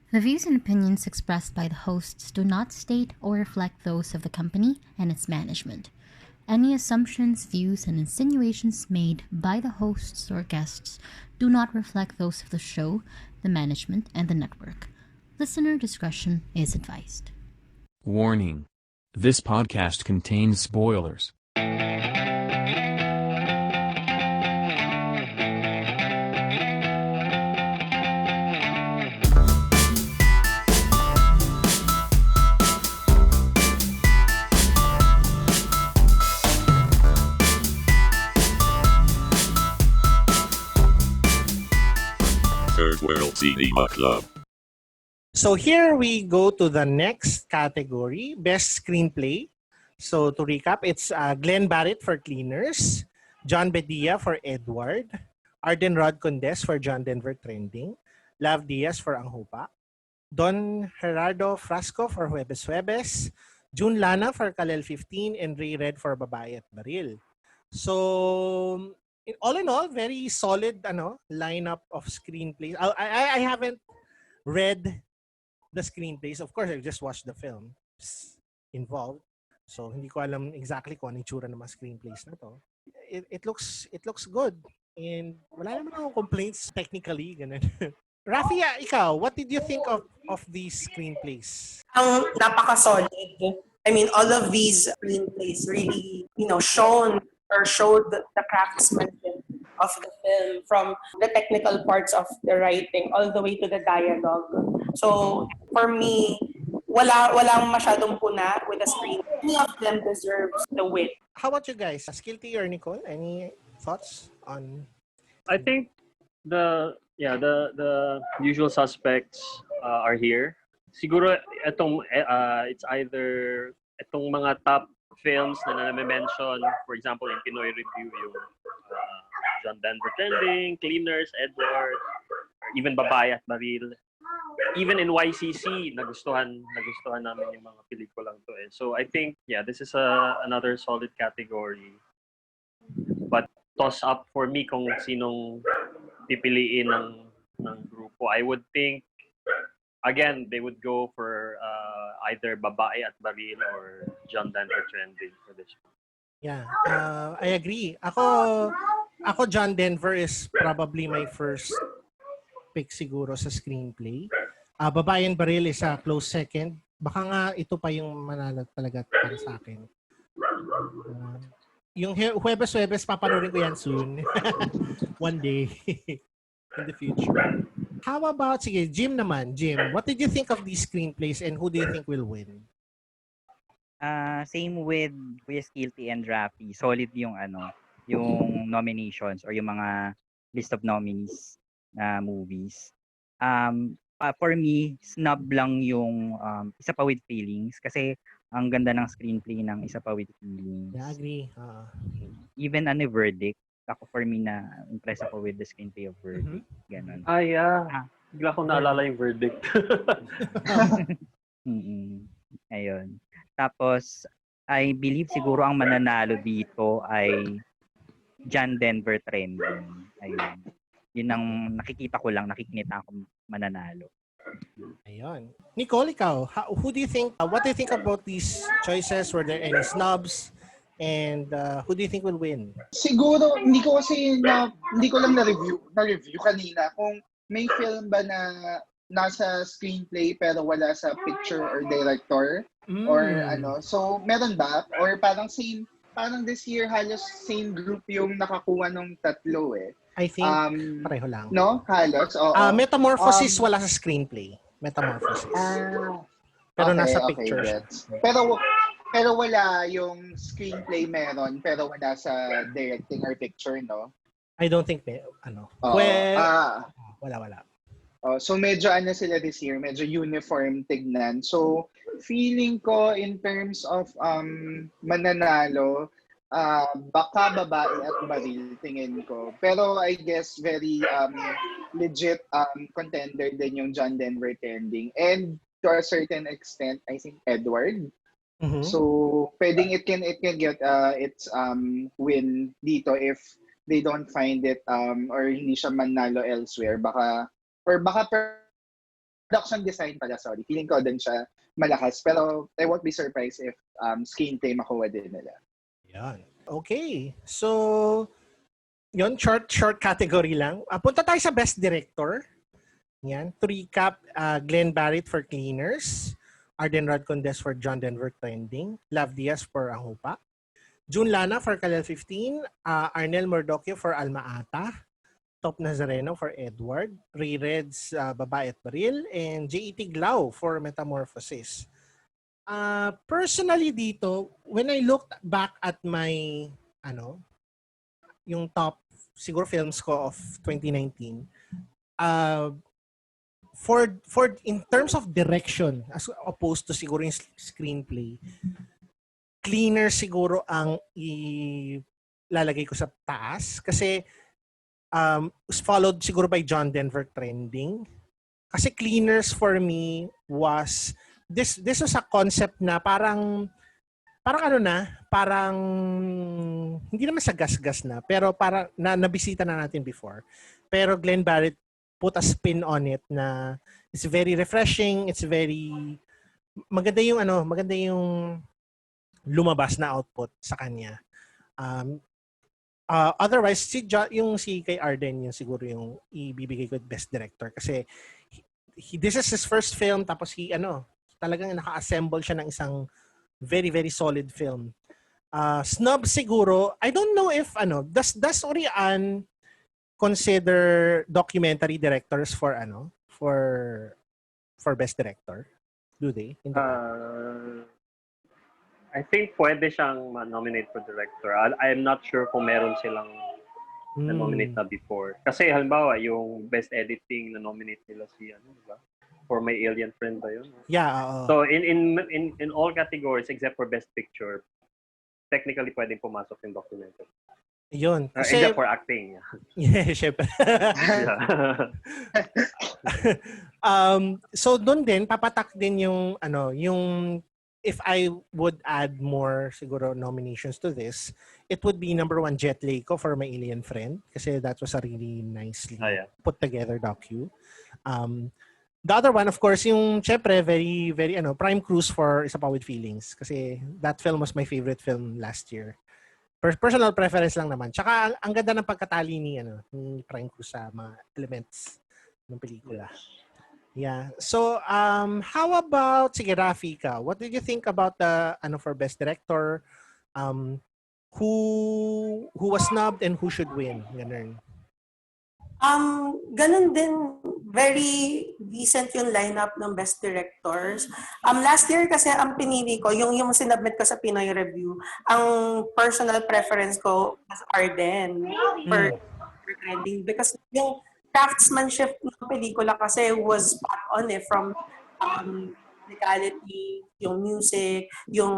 The views and opinions expressed by the hosts do not state or reflect those of the company and its management. Any assumptions, views, and insinuations made by the hosts or guests do not reflect those of the show, the management, and the network. Listener discretion is advised. Warning. This podcast contains spoilers. Third World Cinema Club. So here we go to the next category, Best Screenplay. So to recap, it's Glenn Barrett for Cleaners, John Bedia for Edward, Arden Rod Condes for John Denver Trending, Lav Diaz for Ang Hupa, Don Gerardo Frasco for Huwebes Huwebes, June Lana for Kalel 15, and Ray Red for Babae at Baril. So all in all, very solid lineup of screenplays. I haven't read the screenplays. Of course, I just watched the film involved. So hindi ko alam exactly kung ano yung tsura ng mga screenplays na to. It looks good. And wala naman akong complaints technically. Ganun. Rafi, ikaw, what did you think of these screenplays? Ang napaka-solid. I mean, all of these screenplays really, showed the craftsmanship of the film, from the technical parts of the writing all the way to the dialogue. So, for me, walang masyadong puna with the screen. Any of them deserves the win. How about you guys? Skilty or Nicole? Any thoughts on? I think the usual suspects are here. Siguro it's either itong mga top films na mention, for example, in Pinoy Review, yung John Denver Trending, Cleaners, Edward, or even Babae at Baril. Even in YCC, nagustuhan namin yung mga pelikulang to eh. So I think, this is another solid category. But toss up for me kung sinong pipiliin ng grupo. I would think, again, they would go for either Babae at Baril or John Denver Trending for this one. Yeah, I agree. Ako John Denver is probably my first pick siguro sa screenplay. Babae and Baril is a close second. Baka nga ito pa yung manalo talaga para sa akin. Yung Huwebes papanoorin ko yan soon. One day. In the future. How about, sige, Jim naman. Jim, what did you think of these screenplays and who do you think will win? Same with Kuya Skilty and Rafi. Solid yung yung nominations or yung mga list of nominees na movies. For me, snub lang yung Isa Pa With Feelings kasi ang ganda ng screenplay ng Isa Pa With Feelings. Yeah, I agree. Even Verdict, ako for me na impressed ako with the screenplay of Verdict. Ganon. Bigla ko naalala yung Verdict. Ayun. Tapos, I believe siguro ang mananalo dito ay John Denver Trending. Ayun. Yun ang nakikita ako mananalo. Ayun. Nicole, ikaw, who do you think, what do you think about these choices? Were there any snubs? And who do you think will win? Siguro, hindi ko lang na-review kanina kung may film ba na nasa screenplay pero wala sa picture or director or So, meron ba? Or parang this year halos same group yung nakakuha ng tatlo eh. I think pareho lang. No? Halos? Metamorphosis wala sa screenplay. Metamorphosis. Pero okay, nasa okay, pictures. Gets. Pero wala yung screenplay meron pero wala sa directing or picture, no? I don't think wala. So medyo sila this year, medyo uniform tignan. So feeling ko in terms of mananalo, baka Babae at Baril tingin ko. Pero I guess very legit contender din yung John Denver Trending. And to a certain extent, I think Edward. Mm-hmm. So pwedeng it can get its win dito if they don't find it or hindi siya manalo elsewhere. Baka production design pala, sorry. Feeling ko din siya malakas. Pero I won't be surprised if screenplay makuha din nila. Yan. Okay. So, yun, short category lang. Punta tayo sa Best Director. Yan. To recap, Glenn Barrett for Cleaners, Arden Rodcondes for John Denver Trending, Lav Diaz for Ang Hupa, June Lana for Kalel 15, Arnel Mordocchio for Alma Ata, Top Nazareno for Edward, Ray Reds, Babae at Baril, and J.E.T. Glau for Metamorphosis. Personally dito, when I looked back at my, yung top, siguro films ko of 2019, for in terms of direction, as opposed to siguro yung screenplay, Cleaner siguro ang ilalagay ko sa taas kasi followed siguro by John Denver Trending. Kasi Cleaners for me was this was a concept na parang hindi naman sa gas-gas na, pero parang nabisita na natin before. Pero Glenn Barrett put a spin on it na it's very refreshing, it's very maganda yung lumabas na output sa kanya. Otherwise, yung si kay Arden, yung siguro yung ibibigay ko Best Director kasi this is his first film tapos talagang naka-assemble siya ng isang very, very solid film. Snub siguro, I don't know if does Orian consider documentary directors for Best Director? Do they? I think pwede siyang nominate for director. I'm not sure kung meron silang na-nominate na before. Kasi halimbawa, yung best editing na-nominate nila si diba? For My Alien Friend ba yun? Yeah. So in all categories except for best picture, technically pwedeng pumasok yung documentary. Yun. Kasi, except for acting. Yeah, syempre. So doon din papatak din yung if I would add more siguro nominations to this, it would be number 1 Jet Li for My Alien Friend kasi that was a really nicely put together docu. The other one, of course, yung syempre very very Prime Cruise for Isa Pa With Feelings kasi that film was my favorite film last year. Personal preference lang naman. Tsaka ang ganda ng pagkatali ni Prime Cruise sa mga elements ng pelikula. Yeah. So, how about sige Rafika? What did you think about the for Best Director? Who was snubbed and who should win? Ganun. Ganun din, very decent yung lineup ng Best Directors. Last year kasi ang pinili ko, yung sinubmit ko sa Pinoy Review, ang personal preference ko was Arden for Trending because yung craftsmanship ng pelikula kasi was spot on from musicality, yung music, yung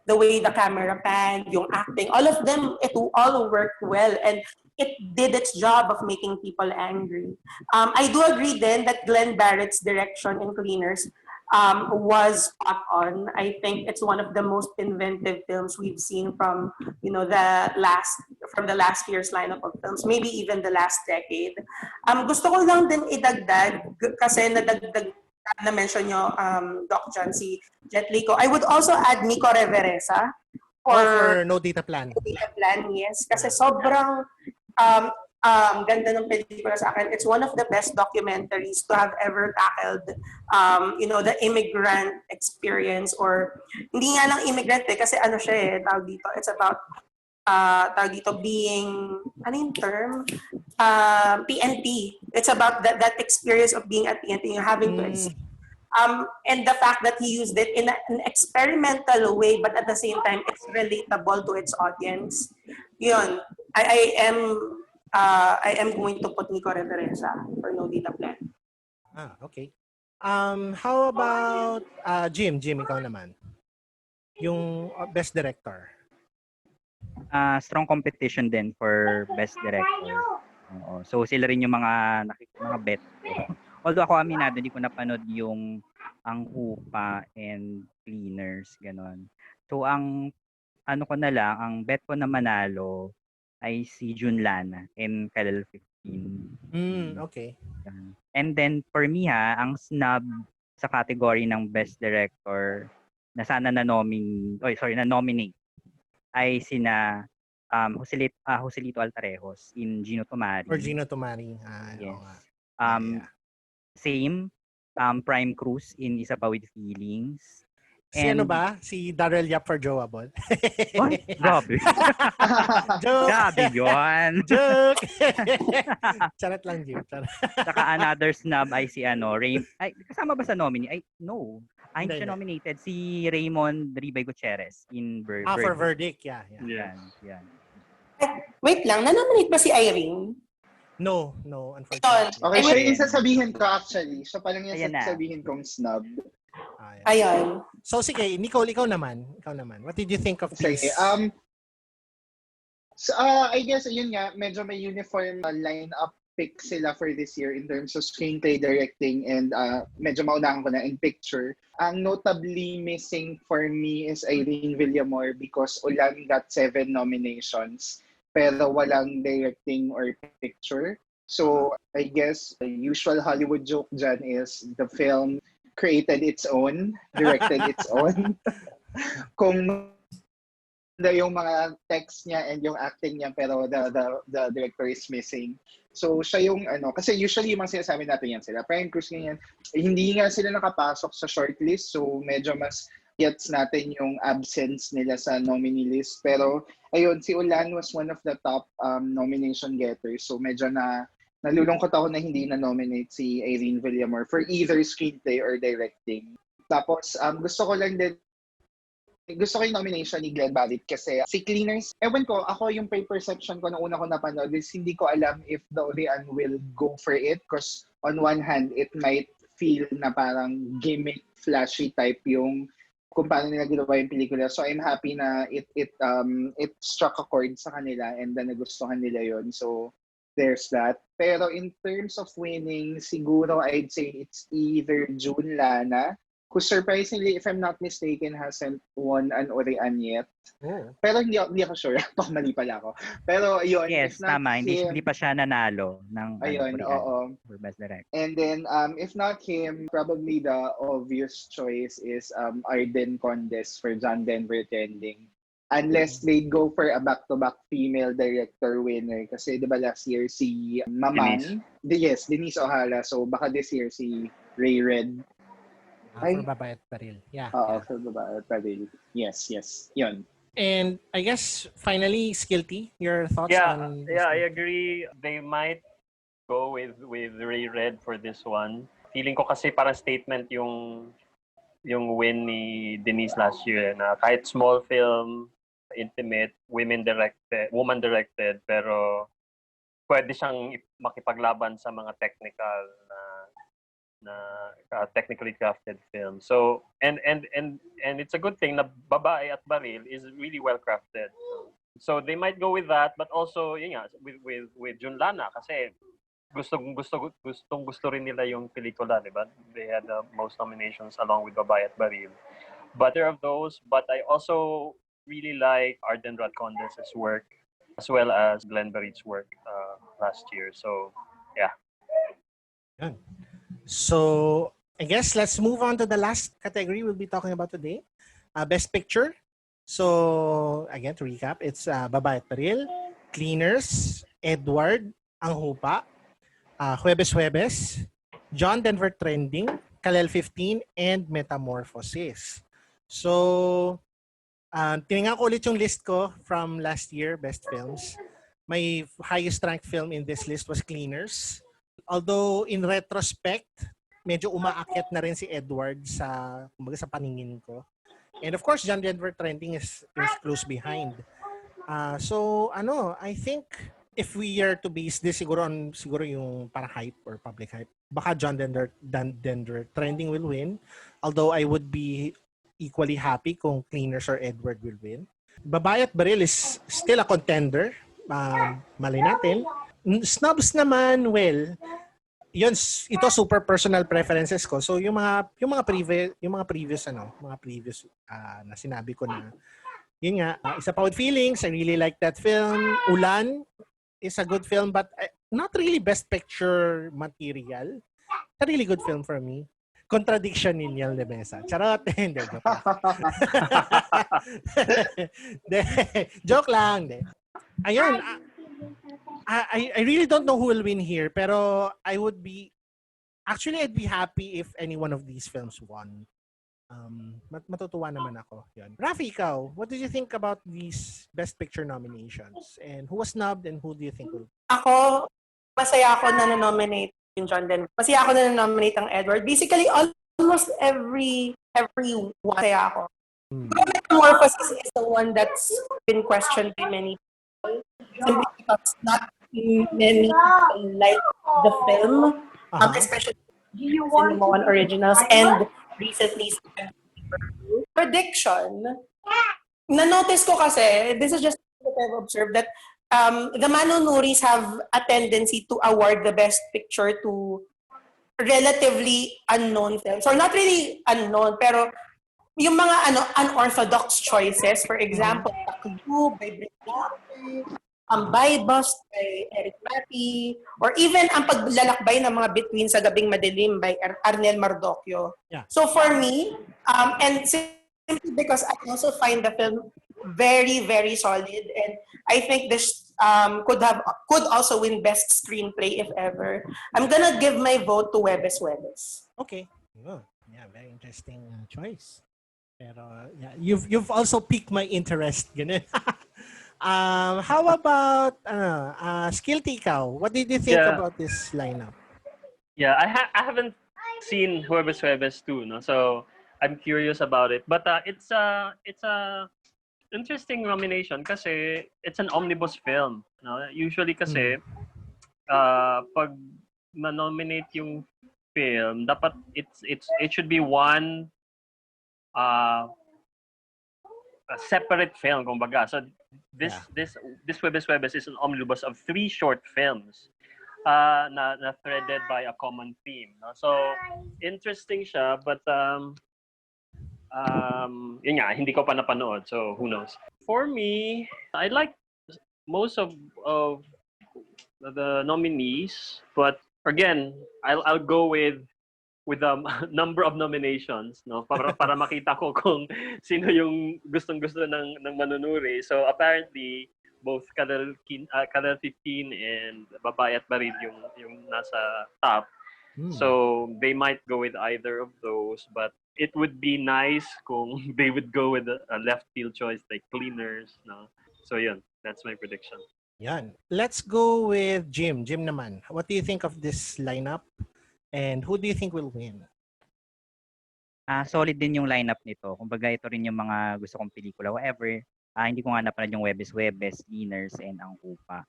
the way the camera panned, yung acting, all of them, it all worked well and it did its job of making people angry. I do agree then that Glenn Barrett's direction in Cleaners was spot on. I think it's one of the most inventive films we've seen from the last year's lineup of films, maybe even the last decade. Gusto ko lang din idagdag kasi nadagdag na mention nyo Doc John si Jet Li. I would also add Nico Reveresa for No Data Plan. No Data Plan, yes, kasi sobrang ganda ng pelikula sa akin. It's one of the best documentaries to have ever tackled, the immigrant experience or hindi nga lang immigrant kasi siya tawag dito. It's about tawag dito being, ano yung term? PNP. It's about that experience of being at PNP, having to and the fact that he used it in an experimental way, but at the same time, it's relatable to its audience. Yun. I am going to put Nico Reveresa for No Data Plan. Okay. How about Jim, ikaw naman. Yung Best Director. Strong competition din for Best Director. So sila rin yung mga bet ko. Although ako aminado, hindi ko napanood yung Ang Hupa and Cleaners, ganon. So ang ang bet ko na manalo ay si June Lana in Kalel 15. Okay. And then for me ang snub sa category ng Best Director na sana na-nominate ay sina Joselito Altarejos in Gino Tomari. Or Gino Tomari. Yes. Oo nga. Same, Prime Cruz in Isa Pa With Feelings. Si ano ba? Si Darrell Yap for Joable. Ay, grabe. Joke! Grabe yun. Joke! Charot lang, Jim. Charot. Saka another snub ay si ay, kasama ba sa nominee? Ay, no. Ay, Hindi, siya hindi. nominated. Si Raymond Ribay Gutierrez in For Verdict, yeah. Yan. Wait lang, na-nominate ba si Irene? No, unfortunately. Okay, siya yung sasabihin ko actually. Siya pa lang yung Ayan na. sasabihin kong snub. Yeah. Ayun. So sige, Nicole, ikaw naman. What did you think of Sige, this? I guess, yun nga, medyo may uniform line-up pick sila for this year in terms of screenplay, directing, and medyo maunahan ko na in picture. Ang notably missing for me is Irene Villamor because Ulan got 7 nominations pero walang directing or picture. So, I guess the usual Hollywood joke dyan is the film created its own, directed its own. Kung yung mga text niya and yung acting niya pero the director is missing. So siya yung kasi usually yung mga sinasabi natin yan sila. Prime Cruz ganyan, hindi nga sila nakapasok sa shortlist so medyo mas gets natin yung absence nila sa nominee list. Pero ayun, si Ulan was one of the top nomination getters. So medyo nalulungkot ako na hindi na-nominate si Irene Villamor for either screenplay or directing. Tapos gusto ko yung nomination ni Glenn Barrett kasi si Cleaners, ewan ko, ako yung perception ko na una ko napanood is hindi ko alam if the Orian will go for it because on one hand, it might feel na parang gimmick, flashy type yung kung paano nila ginawa yung pelikula. So I'm happy na it struck a chord sa kanila and then nagustuhan nila yon. So there's that. Pero in terms of winning, siguro I'd say it's either June Lana, who surprisingly, if I'm not mistaken, hasn't won an Orian yet. Oh. Pero hindi ako sure. Mali pala ako. Pero yun. Yes, tama. Hindi pa siya nanalo ng Ayun, Orian oo. for Best Director. And then, if not him, probably the obvious choice is Arden Condes for John Denver Trending. Unless they go for a back-to-back female director winner. Kasi di ba last year si Mamang. Denise O'Hara. So baka this year si Ray Red. For Babae at Baril. Yeah. For Babae at Baril. Yes. Yun. And I guess, finally, Skilty, your thoughts on this? Yeah, I agree. They might go with Ray Red for this one. Feeling ko kasi parang statement yung win ni Denise last year na kahit small film, intimate, woman directed, pero pwede siyang makipaglaban sa mga technical na technically crafted film. So and it's a good thing na Babae at Baril is really well crafted. So they might go with that, but also yun nga, with June Lana kasi gusto rin nila yung pelikula, di ba? They had the most nominations along with Babae at Baril. But there are those, but I also really like Arden Radcondes' work as well as Glenn Barrett's work last year. So yeah. Good. So, I guess let's move on to the last category we'll be talking about today. Best Picture. So, again, to recap, it's Babae at Baril, Cleaners, Edward, Ang Hupa, Huwebes, John Denver Trending, Kalel 15, and Metamorphosis. So, tinignan ko ulit yung list ko from last year, Best Films. My highest ranked film in this list was Cleaners. Although in retrospect, medyo umaakyat na rin si Edward sa paningin ko. And of course, John Denver Trending is close behind. So I think if we are to base this siguro yung para hype or public hype, baka John Denver Trending will win. Although I would be equally happy kung Cleaners or Edward will win. Babae at Baril is still a contender. Malay natin. Snubs naman, well, ito super personal preferences ko. So yung mga previous na sinabi ko na yun nga, Isa Pa With Feelings, I really like that film. Ulan is a good film but not really best picture material. a really good film for me. Contradiction ni Niel de Mesa. Charot. Hindi, joke lang. De, joke lang. De. Ayun. I really don't know who will win here, pero I would be, actually, I'd be happy if any one of these films won. Matutuwa naman ako. Yun. Rafi, ikaw, what did you think about these Best Picture nominations? And who was snubbed and who do you think will? Ako, masaya ako na na-nominate yung John Denver. Masaya ako na na-nominate ang Edward. Basically, almost every one masaya ako. Metamorphosis is the one that's been questioned by many people. Simply because not many people like the film, especially Cinema One Originals and recently prediction. Na-notice ko kasi, this is just what I've observed, that the Manonuris have a tendency to award the Best Picture to relatively unknown films. Or not really unknown, pero yung mga unorthodox choices. For example, Taklu by Brittany, By Bust by Eric Mappy, or even ang paglalakbay ng mga Bituin sa Gabing Madilim by Arnel Mardocchio. Yeah. So for me, and simply because I also find the film very, very solid, and I think this could also win Best Screenplay if ever, I'm gonna give my vote to Huwebes Huwebes. Okay. Oh, yeah, very interesting choice. Pero yeah, you've also piqued my interest. Ganun. How about Skilty ikaw? What did you think about this lineup? Yeah, I haven't seen Huwebes Huwebes too, no? So I'm curious about it. But it's a interesting nomination kasi it's an omnibus film, no? Usually kasi pag ma-nominate yung film, dapat it should be one a separate film, kumbaga. So this Huwebes Huwebes is an omnibus of 3 short films na threaded by a common theme. No? So interesting siya, but yun nga, hindi ko pa napanood, so who knows. For me, I like most of the nominees, but again, I'll go with the number of nominations, no, para makita ko kung sino yung gustong-gusto ng manunuri. So apparently both Kadal 15 and Babae at Baril yung nasa top. So they might go with either of those, but it would be nice kung they would go with a left field choice like Cleaners, no. So yun, that's my prediction. Yan. Let's go with Jim. Jim naman. What do you think of this lineup? And who do you think will win? Solid din yung lineup nito. Kumbaga ito rin yung mga gusto kong pelikula. However, hindi ko nga napanood yung Huwebes Huwebes, Cleaners, and Ang Kupa.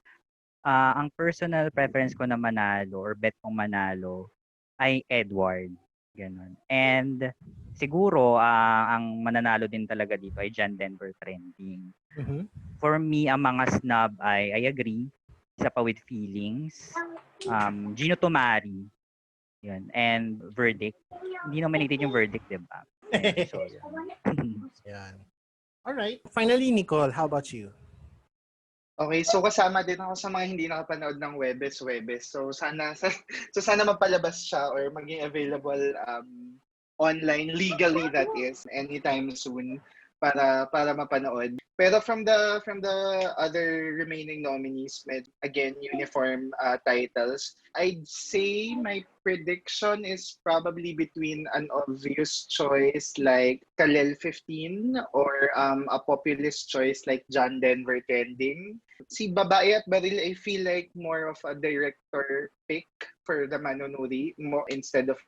Ang personal preference ko na manalo or bet kong manalo ay Edward. Ganon. And siguro, ang mananalo din talaga dito ay John Denver Trending. For me, ang mga snub ay, I agree, isa pa with Feelings, Gino Tomari, yun, and Verdict. Hindi nominated yung Verdict, diba? So, yan. Alright. Finally, Nicole, how about you? Okay, so kasama din ako sa mga hindi nakapanood ng Huwebes Huwebes. So sana mapalabas siya or maging available online legally, that is, anytime soon para mapanood. Pero from the other remaining nominees, again, uniform titles, I'd say my prediction is probably between an obvious choice like Kalel 15 or a populist choice like John Denver Trending. Si Babae at Baril, I feel like more of a director pick for the Manunuri instead of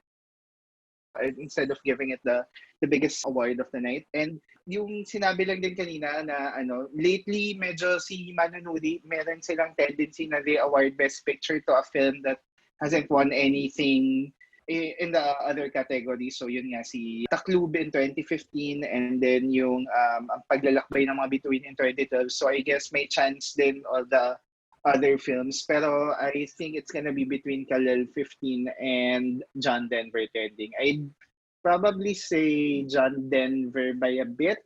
giving it the biggest award of the night. And yung sinabi lang din kanina na lately medyo si Manunuri, meron silang tendency na they award Best Picture to a film that hasn't won anything in the other category. So yun nga, si Taklub in 2015 and then yung ang paglalakbay ng mga Bituin in 2012. So I guess may chance din all the other films. Pero I think it's gonna be between Kalel 15 and John Denver Trending. I'd probably say John Denver by a bit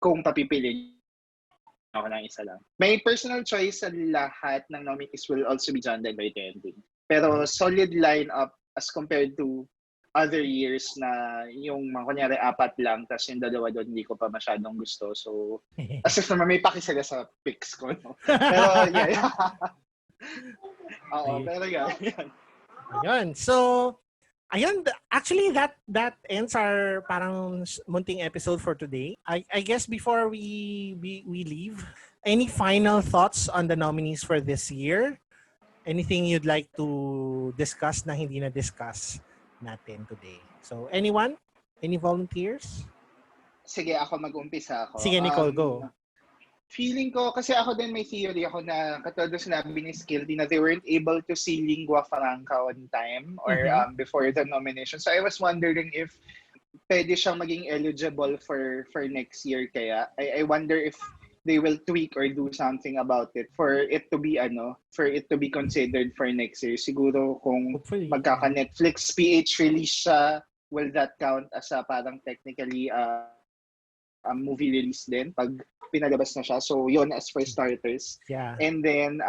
kung papipili ako ng isa lang. My personal choice sa lahat ng nominees will also be John Denver Trending. Pero solid lineup as compared to other years na yung mga kunyari 4 lang, tapos yung dalawa doon hindi ko pa masyadong gusto. So, as if naman may paki sila sa picks ko. No? Pero, yeah. Oo, pero yan. Ayun. So, ayun, actually that ends our parang munting episode for today. I guess before we leave, any final thoughts on the nominees for this year? Anything you'd like to discuss na hindi na discuss natin today? So, anyone? Any volunteers? Sige, ako mag-umpisa ako. Sige, Nicole, go. Feeling ko, kasi ako din may theory ako na katulad ng sinabi ni Skilty na they weren't able to see lingua franca on time or before the nomination. So I was wondering if pwede siyang maging eligible for next year kaya. I wonder if they will tweak or do something about it for it to be considered for next year. Siguro kung Hopefully. magkaka-Netflix PH release siya, will that count as a parang technically a movie release din pag pinalabas na siya? So yun as for starters. Yeah. And then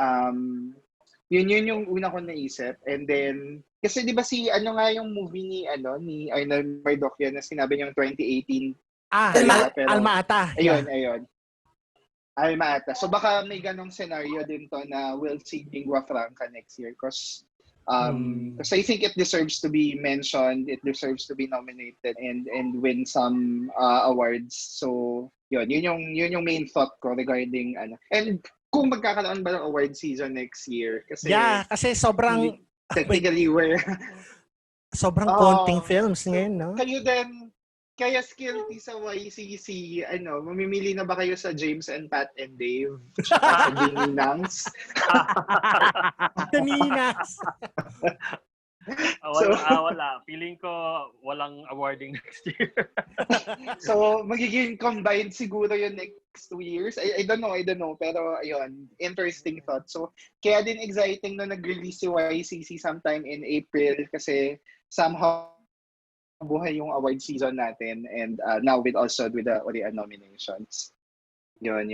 yun yung una ko naisip. And then kasi 'di ba si ano nga yung movie ni Arnold Mardoquio na sinabi niyang 2018 Alma-ata. Ayun. Alma-ata. So baka may ganong scenario din to na we'll see lingua franca next year because I think it deserves to be mentioned, it deserves to be nominated and win some awards. So yun yung main thought ko regarding ano. And kung magkakaroon ba ng award season next year kasi sobrang technically we're sobrang konting films ngayon, no? Kayo din kaya Skilty sa YCC, mamimili na ba kayo sa James and Pat and Dave? Sa Dininangs? Dininangs! Wala. Feeling ko walang awarding next year. So, magiging combined siguro yung next 2 years. I don't know. Pero, ayun, interesting thought. So, kaya din exciting na nag-release si YCC sometime in April kasi somehow buhay yung award season natin and now with the nominations. Yun.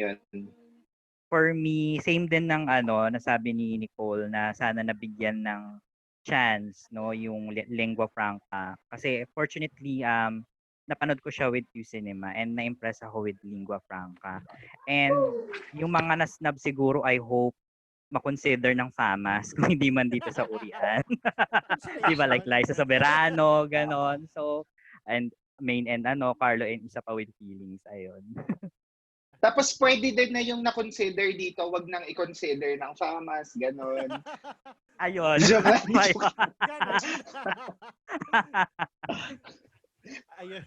For me, same din ng nasabi ni Nicole na sana nabigyan ng chance yung lingua franca kasi fortunately napanood ko siya with Q-Cinema and na-impress ako with lingua franca. And yung mga nasnub siguro I hope makonsider ng FAMAS kung hindi man dito sa Urian. Di ba? Like Liza Soberano, ganon. So, and main and Carlo and Isa Pa With Feelings. Ayun. Tapos pwede din na yung na-consider dito, wag nang i-consider ng FAMAS, ganon. Ayun. Ayun.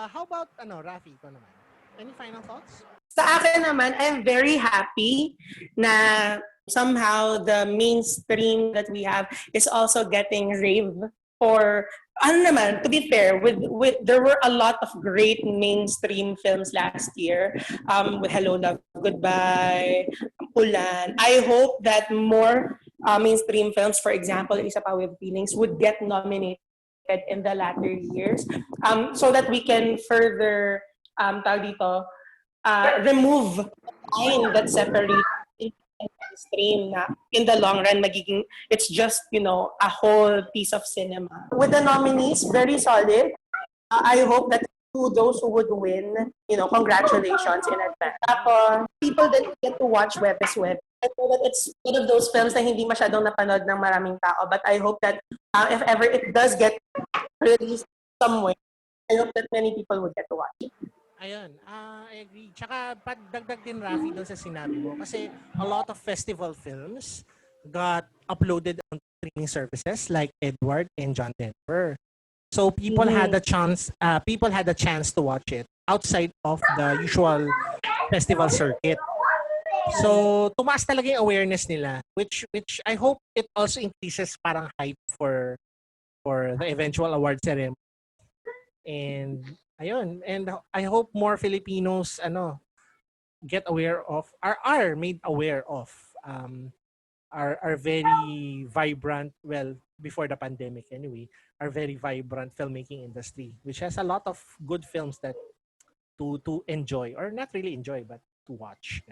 How about, Rafi, ko naman? Any final thoughts? Sa akin naman, I'm very happy na somehow the mainstream that we have is also getting rave for, to be fair, there were a lot of great mainstream films last year with Hello, Love, Goodbye, Ulan. I hope that more mainstream films, for example, Isa Pa With Feelings, would get nominated in the latter years so that we can further remove the line that separates mainstream na in the long run it's just a whole piece of cinema. With the nominees, very solid. I hope that to those who would win, congratulations in advance. People that get to watch Web is Web. I know that it's one of those films na hindi masyadong napanood ng maraming tao, but I hope that if ever it does get released somewhere, I hope that many people would get to watch it. Ayun, I agree. Tsaka dagdag din, Rafi, doon sa sinabi mo. Kasi a lot of festival films got uploaded on streaming services like Edward and John Denver. So people had a chance to watch it outside of the usual festival circuit. So tumaas talaga yung awareness nila, which I hope it also increases parang hype for the eventual award ceremony. And ayun, and I hope more Filipinos get aware of are made aware of our very vibrant, well, before the pandemic anyway, our very vibrant filmmaking industry, which has a lot of good films that to enjoy, or not really enjoy but to watch.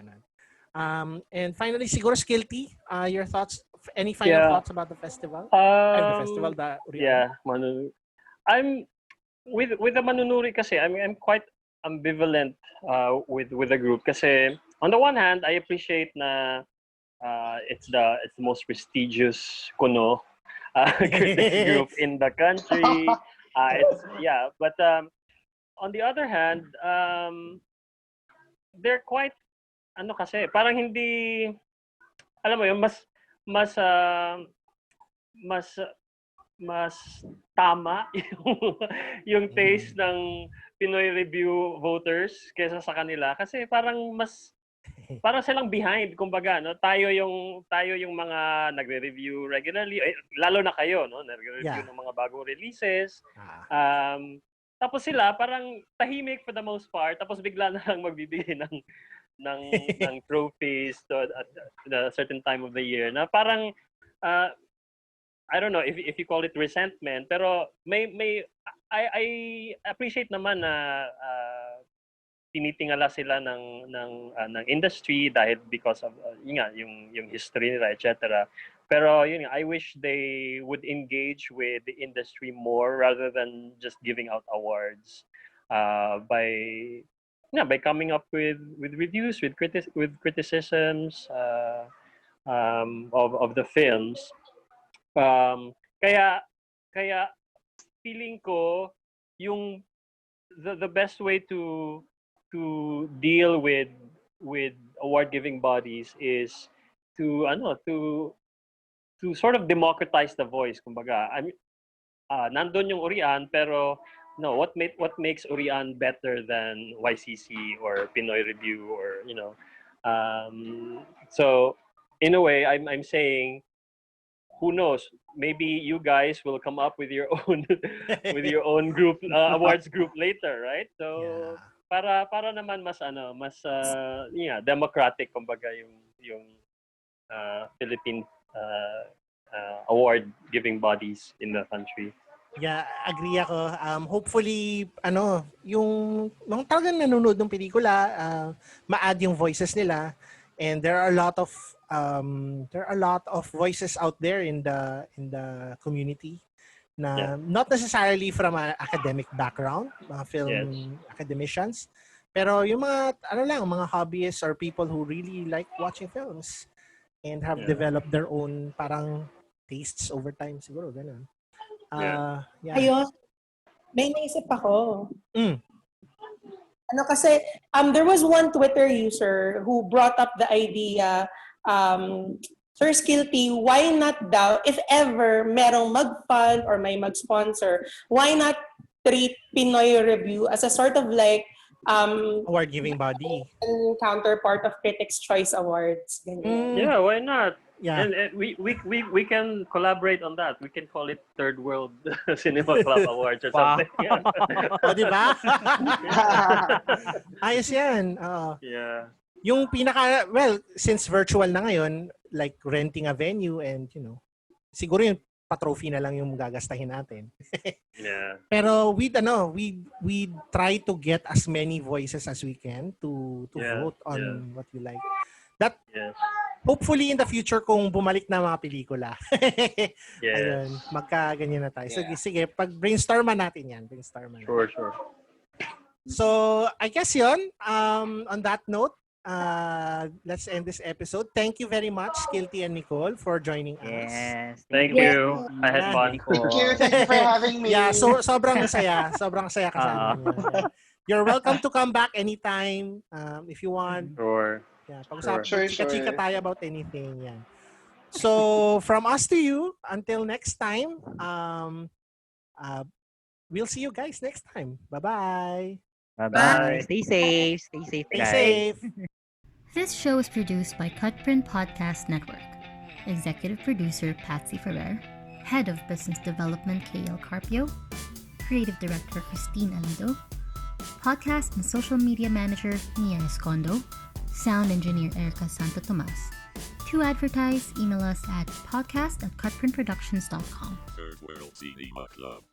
And finally, siguro Skilty, your thoughts Any final Yeah. thoughts about the festival? The festival, the Urian? Yeah, I'm with the Manunuri kasi I'm quite ambivalent with the group kasi on the one hand I appreciate na it's the most prestigious kuno critics group in the country. But on the other hand, they're quite kasi parang hindi alam mo yun mas tama yung taste ng Pinoy review voters kaysa sa kanila kasi parang silang behind kumbaga no tayo yung mga nagre-review regularly lalo na kayo no nagre-review ng mga bagong releases tapos sila parang tahimik for the most part tapos bigla na lang magbibigay ng trophies at a certain time of the year na parang I don't know if you call it resentment pero I appreciate naman na tinitingala sila ng industry dahil because of yung history nila etc. Pero I wish they would engage with the industry more rather than just giving out awards by coming up with reviews with criticisms of the films. Kaya feeling ko yung the best way to deal with award giving bodies is to sort of democratize the voice kumbaga. Nandun yung Urian pero no, what makes Urian better than YCC or Pinoy Review or so in a way I'm saying who knows, maybe you guys will come up with your own group awards group later, right? So para naman mas democratic kumbaga yung Philippine award giving bodies in the country. Yeah, agree ako. Hopefully, yung mga talagang nanonood ng pelikula, ma-add yung voices nila. And there are a lot of voices out there in the community na not necessarily from an academic background, mga film academicians, pero yung mga hobbyists or people who really like watching films and have developed their own parang tastes over time siguro ganun. Ayun, may naisip ako. Kasi there was one Twitter user who brought up the idea, Sir Skilty, why not daw, if ever merong mag-fund or may mag-sponsor, why not treat Pinoy Review as a sort of like award-giving body, counterpart of Critics' Choice Awards? Yeah, why not? Yeah, and we can collaborate on that. We can call it Third World Cinema Club Awards or something. O, di ba? Ayos yan. Yeah. Yung since virtual na ngayon, like renting a venue and siguro yung pa-trophy na lang yung gagastahin natin. Yeah. Pero we try to get as many voices as we can to vote on what you like. That hopefully in the future kung bumalik na mga pelikula. Ayun, magkaganyan na tayo. So, sige, pag-brainstorman natin yan. Sure. So, I guess yun. On that note, let's end this episode. Thank you very much, Skilty and Nicole, for joining us. Yes. Thank you. I had fun. Thank you for having me. Yeah, so sobrang saya. Sobrang saya kasama niyo. You're welcome to come back anytime if you want. Sure. Yeah, pag-usapan, chika-chika tayo about anything. Yeah. So, from us to you, until next time, we'll see you guys next time. Bye-bye. Bye-bye. Stay safe. Stay safe, guys. Stay safe. This show is produced by Cutprint Podcast Network. Executive producer Patsy Ferrer. Head of Business Development KL Carpio. Creative Director Christine Alido. Podcast and Social Media Manager Mia Escondo. Sound Engineer Erica Santo Tomas. To advertise, email us at podcast@cutprintproductions.com. Third World Cinema Club.